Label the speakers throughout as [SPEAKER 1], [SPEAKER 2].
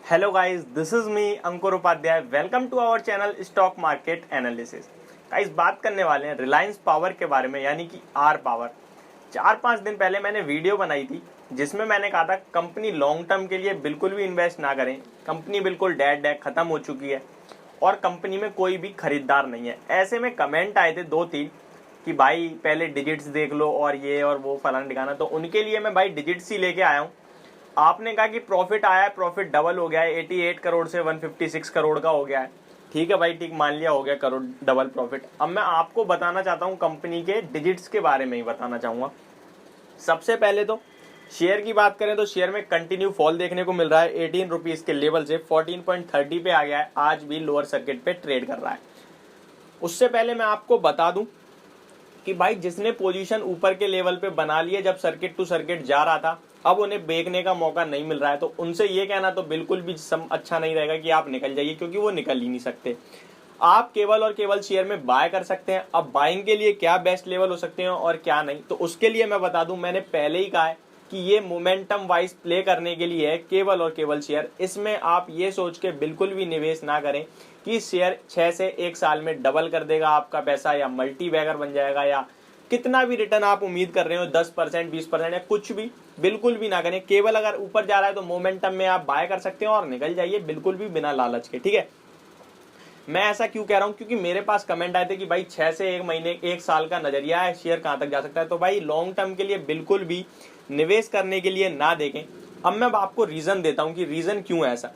[SPEAKER 1] Hello guys, this is me Ankur Upadhyay. Welcome to our channel stock market analysis. Guys, बात करने वाले हैं Reliance power के बारे में, यानी कि आर पावर। 4-5 दिन पहले मैंने वीडियो बनाई थी जिसमें मैंने कहा था कंपनी लॉन्ग टर्म के लिए बिल्कुल भी इन्वेस्ट ना करें। कंपनी बिल्कुल डेड है, खत्म हो चुकी है और कंपनी में कोई भी खरीदार नहीं है। ऐसे में कमेंट आए थे 2-3 कि भाई पहले डिजिट्स देख लो और ये और वो फलाना ठिकाना। तो उनके लिए मैं भाई डिजिट्स ही लेके आया हूँ। आपने कहा कि प्रॉफिट आया है, प्रॉफिट डबल हो गया है, 88 करोड़ से 156 करोड़ का हो गया है। ठीक है भाई, ठीक मान लिया, हो गया करोड़ डबल प्रॉफिट। अब मैं आपको बताना चाहता हूं, कंपनी के डिजिट्स के बारे में ही बताना चाहूंगा। सबसे पहले तो शेयर की बात करें तो शेयर में कंटिन्यू फॉल देखने को मिल रहा है। 18 रुपीज के लेवल से 14.30 पे आ गया है, आज भी लोअर सर्किट पे ट्रेड कर रहा है। उससे पहले मैं आपको बता दूं कि भाई जिसने पोजीशन ऊपर के लेवल पे बना लिए जब सर्किट टू सर्किट जा रहा था, अब उन्हें बेचने का मौका नहीं मिल रहा है, तो उनसे ये कहना तो बिल्कुल भी अच्छा नहीं रहेगा कि आप निकल जाइए, क्योंकि वो निकल ही नहीं सकते। आप केवल और केवल शेयर में बाय कर सकते हैं। अब बाइंग के लिए क्या बेस्ट लेवल हो सकते हैं और क्या नहीं, तो उसके लिए मैं बता दूं, मैंने पहले ही कहा है कि ये मोमेंटम वाइज प्ले करने के लिए है, केवल और केवल शेयर। इसमें आप ये सोच के बिल्कुल भी निवेश ना करें कि शेयर 6 से 1 साल में डबल कर देगा आपका पैसा, या मल्टी बैगर बन जाएगा, या कितना भी रिटर्न आप उम्मीद कर रहे हो 10%, 20% या कुछ भी, बिल्कुल भी ना करें। केवल अगर ऊपर जा रहा है तो मोमेंटम में आप बाय कर सकते हो और निकल जाइए, बिल्कुल भी बिना लालच के। ठीक है, मैं ऐसा क्यों कह रहा हूं, क्योंकि मेरे पास कमेंट आए थे कि भाई 6 से 1 महीने 1 साल का नजरिया है, शेयर कहां तक जा सकता है। तो भाई लॉन्ग टर्म के लिए बिल्कुल भी निवेश करने के लिए ना देखें। अब मैं आपको रीजन देता हूं कि रीजन क्यों है ऐसा।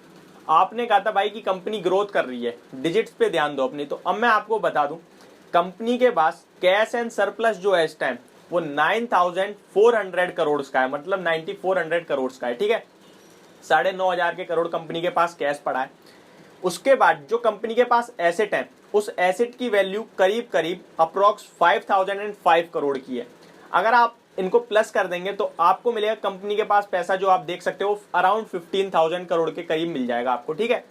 [SPEAKER 1] आपने कहा था भाई कि कंपनी ग्रोथ कर रही है, डिजिट्स पे ध्यान दो अपनी। तो अब मैं आपको बता दूं, कंपनी के पास कैश एंड सरप्लस जो है इस टाइम वो 9,400 करोड़ का है, मतलब 9,400 करोड़ का है। ठीक है, 9,500 के करोड़ कंपनी के पास कैश पड़ा है। उसके बाद जो कंपनी के पास एसेट है, उस एसेट की वैल्यू करीब करीब अप्रोक्स 5,005 करोड़ की है। अगर आप इनको प्लस कर देंगे तो आपको मिलेगा कंपनी के पास पैसा, जो आप देख सकते हो अराउंड 15,000 करोड़ के करीब मिल जाएगा आपको। ठीक है,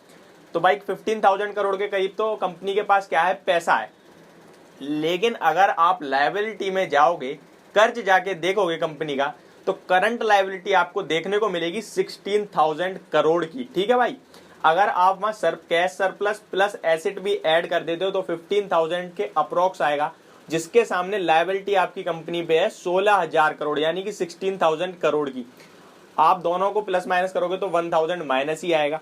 [SPEAKER 1] तो भाई 15,000 करोड़ के करीब तो कंपनी के पास क्या है, पैसा है। लेकिन अगर आप लायबिलिटी में जाओगे, कर्ज जाके देखोगे कंपनी का, तो करंट लायबिलिटी आपको देखने को मिलेगी 16,000 करोड़ की। ठीक है भाई, अगर आप वहां कैश सरप्लस प्लस एसेट भी ऐड कर देते हो तो 15,000 के अप्रोक्स आएगा, जिसके सामने लायबिलिटी आपकी कंपनी पे है 16,000 करोड़, यानी कि 16,000 करोड़ की। आप दोनों को प्लस माइनस करोगे तो 1,000 माइनस ही आएगा।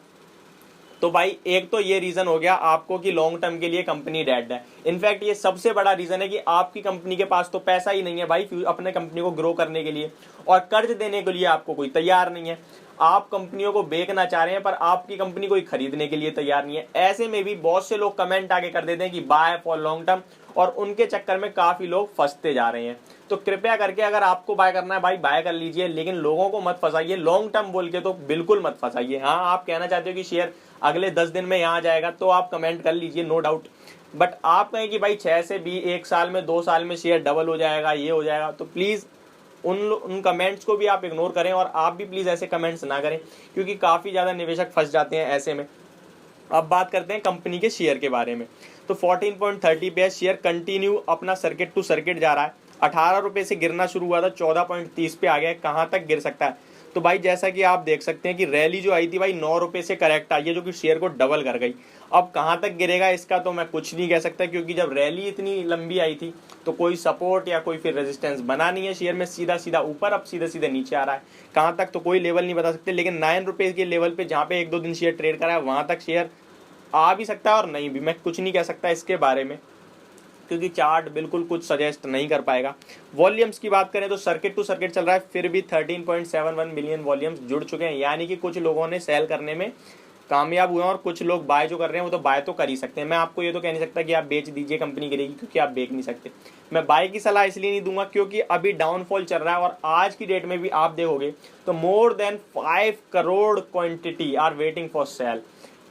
[SPEAKER 1] तो भाई एक तो ये रीजन हो गया आपको कि लॉन्ग टर्म के लिए कंपनी डेड है। इनफैक्ट ये सबसे बड़ा रीजन है कि आपकी कंपनी के पास तो पैसा ही नहीं है भाई अपने कंपनी को ग्रो करने के लिए, और कर्ज देने के लिए आपको कोई तैयार नहीं है। आप कंपनियों को बेचना चाह रहे हैं पर आपकी कंपनी कोई खरीदने के लिए तैयार नहीं है। ऐसे में भी बहुत से लोग कमेंट आगे कर देते हैं कि बाय फॉर लॉन्ग टर्म, और उनके चक्कर में काफी लोग फंसते जा रहे हैं। तो कृपया करके अगर आपको बाय करना है भाई बाय कर लीजिए, लेकिन लोगों को मत फंसाइए लॉन्ग टर्म बोल के, तो बिल्कुल मत फंसाइए। हाँ, आप कहना चाहते हो कि शेयर अगले 10 दिन में यहाँ जाएगा तो आप कमेंट कर लीजिए, नो डाउट। बट आप कहें कि भाई 6 से भी 1 साल में 2 साल में शेयर डबल हो जाएगा, ये हो जाएगा, तो प्लीज उन कमेंट्स को भी आप इग्नोर करें, और आप भी प्लीज ऐसे कमेंट्स ना करें, क्योंकि काफी ज्यादा निवेशक फंस जाते हैं ऐसे में। अब बात करते हैं कंपनी के शेयर के बारे में। तो 14.30 पे शेयर कंटिन्यू अपना सर्किट टू सर्किट जा रहा है। 18 रुपए से गिरना शुरू हुआ था, 14.30 पे आ गया। कहां तक गिर सकता है, तो भाई जैसा कि आप देख सकते हैं कि रैली जो आई थी भाई 9 रुपए से करेक्ट आई है, जो कि शेयर को डबल कर गई। अब कहां तक गिरेगा इसका तो मैं कुछ नहीं कह सकता, क्योंकि जब रैली इतनी लंबी आई थी तो कोई सपोर्ट या कोई फिर रेजिस्टेंस बना नहीं है शेयर में, सीधा सीधा ऊपर, अब सीधे सीधे नीचे आ रहा है। कहां तक तो कोई लेवल नहीं बता सकते, लेकिन 9 रुपए के लेवल पे जहां पे 1-2 दिन शेयर ट्रेड करा है, वहां तक शेयर आ भी सकता है और नहीं भी। मैं कुछ नहीं कह सकता इसके बारे में, क्योंकि चार्ट बिल्कुल कुछ सजेस्ट नहीं कर पाएगा। वॉल्यूम्स की बात करें तो सर्किट टू सर्किट चल रहा है, फिर भी 13.71 मिलियन वॉल्यूम्स जुड़ चुके हैं, यानी कि कुछ लोगों ने सेल करने में कामयाब हुए हैं, और कुछ लोग बाय जो कर रहे हैं वो तो बाय तो कर ही सकते हैं। मैं आपको ये तो कह नहीं सकता कि आप बेच दीजिए कंपनी गिरेगी, क्योंकि आप बेच नहीं सकते। मैं बाय की सलाह इसलिए नहीं दूंगा क्योंकि अभी डाउनफॉल चल रहा है, और आज की डेट में भी आप देखोगे तो more than 5 crore quantity are waiting for sale.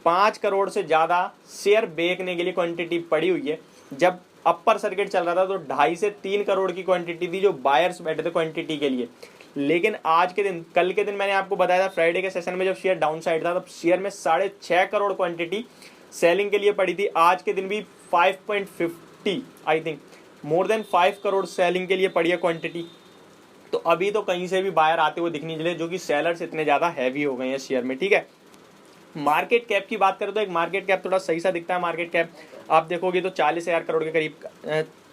[SPEAKER 1] 5 crore से ज्यादा शेयर बेचने के लिए क्वांटिटी पड़ी हुई है। जब अपर सर्किट चल रहा था तो 2.5 से 3 करोड़ की क्वांटिटी थी जो बायर्स बैठे थे क्वांटिटी के लिए। लेकिन आज के दिन, कल के दिन मैंने आपको बताया था फ्राइडे के सेशन में, जब शेयर डाउन साइड था तब शेयर में 6.5 करोड़ क्वांटिटी सेलिंग के लिए पड़ी थी। आज के दिन भी 5.50 I think more than 5 crore selling के लिए पड़ी है क्वांटिटी। तो अभी तो कहीं से भी बायर आते हुए दिख नहीं चले, जो कि सेलर्स इतने ज्यादा हैवी हो गए हैं शेयर में। ठीक है, मार्केट कैप की बात करें तो एक मार्केट कैप थोड़ा सही सा दिखता है। मार्केट कैप आप देखोगे तो 40,000 करोड़ के करीब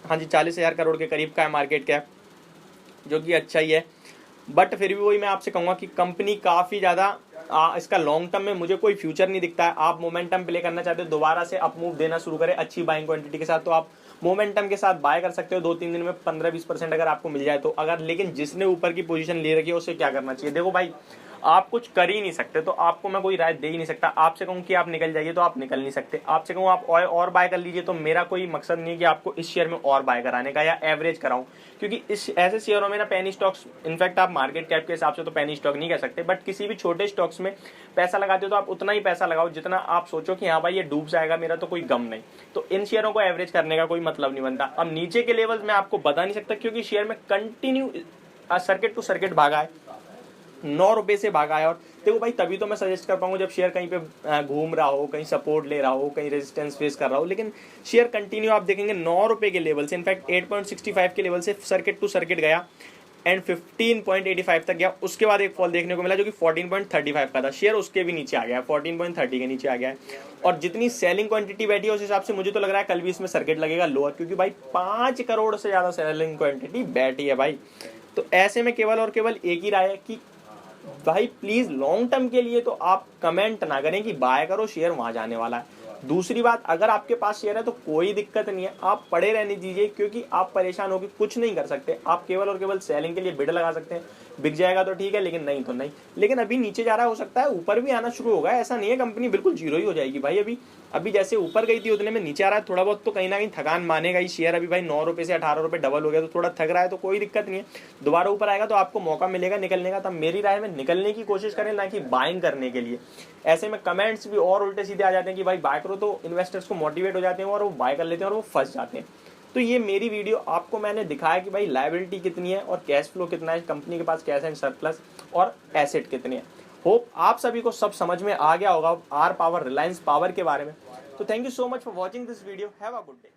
[SPEAKER 1] हाँ जी 40,000 करोड़ के करीब का है मार्केट कैप, जो कि अच्छा ही है। बट फिर भी वही मैं आपसे कहूँगा कि कंपनी काफ़ी ज़्यादा इसका लॉन्ग टर्म में मुझे कोई फ्यूचर नहीं दिखता है। आप मोमेंटम प्ले करना चाहते हो, दोबारा से अप मूव देना शुरू करें अच्छी बाइंग क्वांटिटी के साथ, तो आप मोमेंटम के साथ बाय कर सकते हो 2-3 दिन में 15-20% अगर आपको मिल जाए तो। अगर लेकिन जिसने ऊपर की पोजीशन ले रखी है उसे क्या करना चाहिए, देखो भाई आप कुछ कर ही नहीं सकते तो आपको मैं कोई राय दे ही नहीं सकता। आपसे कहूँ कि आप निकल जाइए तो आप निकल नहीं सकते, आपसे कहूँ आप और बाय कर लीजिए तो मेरा कोई मकसद नहीं है कि आपको इस शेयर में और बाय कराने का या एवरेज कराऊं, क्योंकि इस ऐसे शेयरों में ना पेनी स्टॉक्स, इनफैक्ट आप मार्केट कैप के हिसाब से तो पेनी स्टॉक नहीं कह सकते, बट किसी भी छोटे स्टॉक्स में पैसा लगाते हो तो आप उतना ही पैसा लगाओ जितना आप सोचो कि हाँ भाई ये डूब जाएगा, मेरा तो कोई गम नहीं। तो इन शेयरों को एवरेज करने का कोई मतलब नहीं बनता। अब नीचे के लेवल मैं आपको बता नहीं सकता क्योंकि शेयर में कंटिन्यू सर्किट टू सर्किट भागा है, 9 रुपए से भागा है। और देखो भाई तभी तो मैं सजेस्ट कर पाऊंगा जब शेयर कहीं पे घूम रहा हो, कहीं सपोर्ट ले रहा हो, कहीं रेजिस्टेंस फेस कर रहा हो, लेकिन शेयर कंटिन्यू आप देखेंगे 9 रुपए के लेवल से, इनफैक्ट 8.65 के लेवल से सर्किट टू सर्किट गया एंड 15.85 तक गया। उसके बाद एक फॉल देखने को मिला जो कि 14.35 का था, शेयर उसके भी नीचे आ गया, 14.30 के नीचे आ गया है। और जितनी सेलिंग क्वांटिटी बैठी है उस हिसाब से मुझे तो लग रहा है कल भी इसमें सर्किट लगेगा लोअर, क्योंकि भाई 5 करोड़ से ज्यादा सेलिंग क्वांटिटी बैठी है भाई। तो ऐसे में केवल और केवल एक ही राय है कि भाई प्लीज लॉन्ग टर्म के लिए तो आप कमेंट ना करें कि बाय करो, शेयर वहां जाने वाला है। दूसरी बात, अगर आपके पास शेयर है तो कोई दिक्कत नहीं है, आप पड़े रहने दीजिए, क्योंकि आप परेशान होकर कुछ नहीं कर सकते। आप केवल और केवल सेलिंग के लिए बिड लगा सकते हैं, बिक जाएगा तो ठीक है, लेकिन नहीं तो नहीं। लेकिन अभी नीचे जा रहा है, हो सकता है ऊपर भी आना शुरू होगा, ऐसा नहीं है कंपनी बिल्कुल जीरो ही हो जाएगी भाई। अभी जैसे ऊपर गई थी उतने में नीचे आ रहा है, थोड़ा बहुत तो कहीं ना कहीं थकान मानेगा ही शेयर। अभी भाई 9 रुपए से 18 रुपए डबल हो गया तो थोड़ा थक रहा है, तो कोई दिक्कत नहीं है, दोबारा ऊपर आएगा तो आपको मौका मिलेगा निकलने का। तब मेरी राय में निकलने की कोशिश करें, ना कि बाइंग करने के लिए। ऐसे में कमेंट्स भी और उल्टे सीधे आ जाते हैं कि भाई बाय करो, तो इन्वेस्टर्स को मोटिवेट हो जाते हैं और वो बाय कर लेते हैं और वो फंस जाते हैं। तो ये मेरी वीडियो आपको मैंने दिखाया कि भाई लायबिलिटी कितनी है और कैश फ्लो कितना है, कंपनी के पास कैश एंड सरप्लस और एसेट कितने हैं। होप आप सभी को सब समझ में आ गया होगा आर पावर, रिलायंस पावर के बारे में। तो thank you so much for watching this video, have a good day.